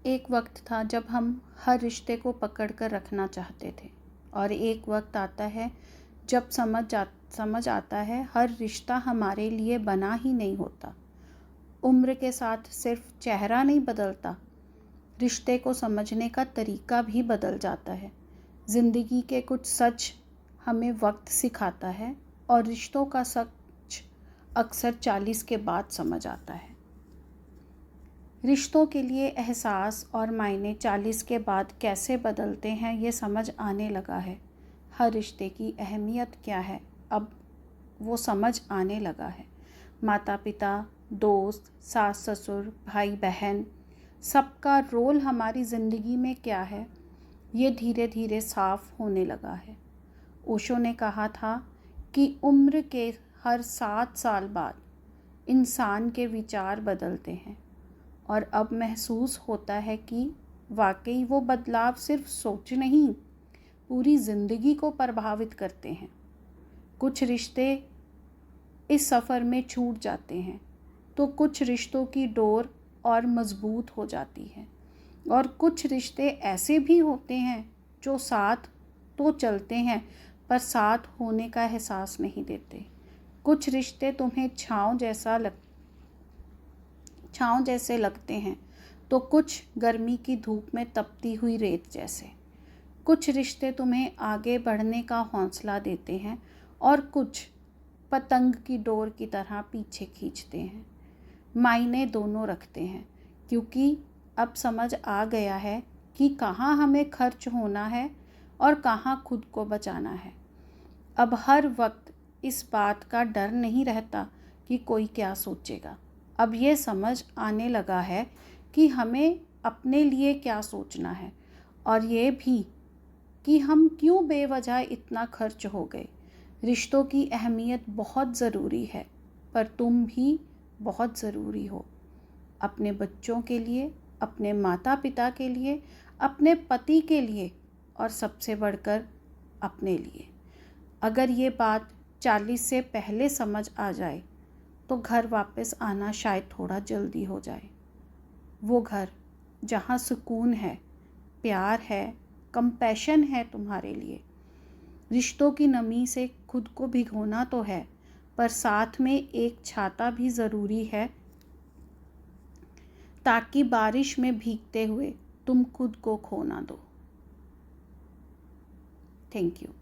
एक वक्त था जब हम हर रिश्ते को पकड़ कर रखना चाहते थे, और एक वक्त आता है जब समझ आता है हर रिश्ता हमारे लिए बना ही नहीं होता। उम्र के साथ सिर्फ चेहरा नहीं बदलता, रिश्ते को समझने का तरीका भी बदल जाता है। ज़िंदगी के कुछ सच हमें वक्त सिखाता है, और रिश्तों का सच अक्सर 40 के बाद समझ आता है। रिश्तों के लिए एहसास और मायने 40 के बाद कैसे बदलते हैं, ये समझ आने लगा है। हर रिश्ते की अहमियत क्या है, अब वो समझ आने लगा है। माता पिता, दोस्त, सास ससुर, भाई बहन, सबका रोल हमारी ज़िंदगी में क्या है, ये धीरे धीरे साफ होने लगा है। ओशो ने कहा था कि उम्र के हर 7 साल बाद इंसान के विचार बदलते हैं, और अब महसूस होता है कि वाकई वो बदलाव सिर्फ सोच नहीं, पूरी ज़िंदगी को प्रभावित करते हैं। कुछ रिश्ते इस सफ़र में छूट जाते हैं, तो कुछ रिश्तों की डोर और मज़बूत हो जाती है, और कुछ रिश्ते ऐसे भी होते हैं जो साथ तो चलते हैं पर साथ होने का एहसास नहीं देते। कुछ रिश्ते तुम्हें छाँव जैसे लगते हैं, तो कुछ गर्मी की धूप में तपती हुई रेत जैसे। कुछ रिश्ते तुम्हें आगे बढ़ने का हौसला देते हैं, और कुछ पतंग की डोर की तरह पीछे खींचते हैं। मायने दोनों रखते हैं, क्योंकि अब समझ आ गया है कि कहाँ हमें खर्च होना है और कहाँ खुद को बचाना है। अब हर वक्त इस बात का डर नहीं रहता कि कोई क्या सोचेगा। अब ये समझ आने लगा है कि हमें अपने लिए क्या सोचना है, और ये भी कि हम क्यों बेवजह इतना खर्च हो गए। रिश्तों की अहमियत बहुत ज़रूरी है, पर तुम भी बहुत ज़रूरी हो, अपने बच्चों के लिए, अपने माता पिता के लिए, अपने पति के लिए, और सबसे बढ़कर अपने लिए। अगर ये बात 40 से पहले समझ आ जाए तो घर वापस आना शायद थोड़ा जल्दी हो जाए। वो घर जहाँ सुकून है, प्यार है, कंपैशन है तुम्हारे लिए। रिश्तों की नमी से खुद को भिगोना तो है, पर साथ में एक छाता भी ज़रूरी है, ताकि बारिश में भीगते हुए तुम खुद को खो ना दो। Thank you.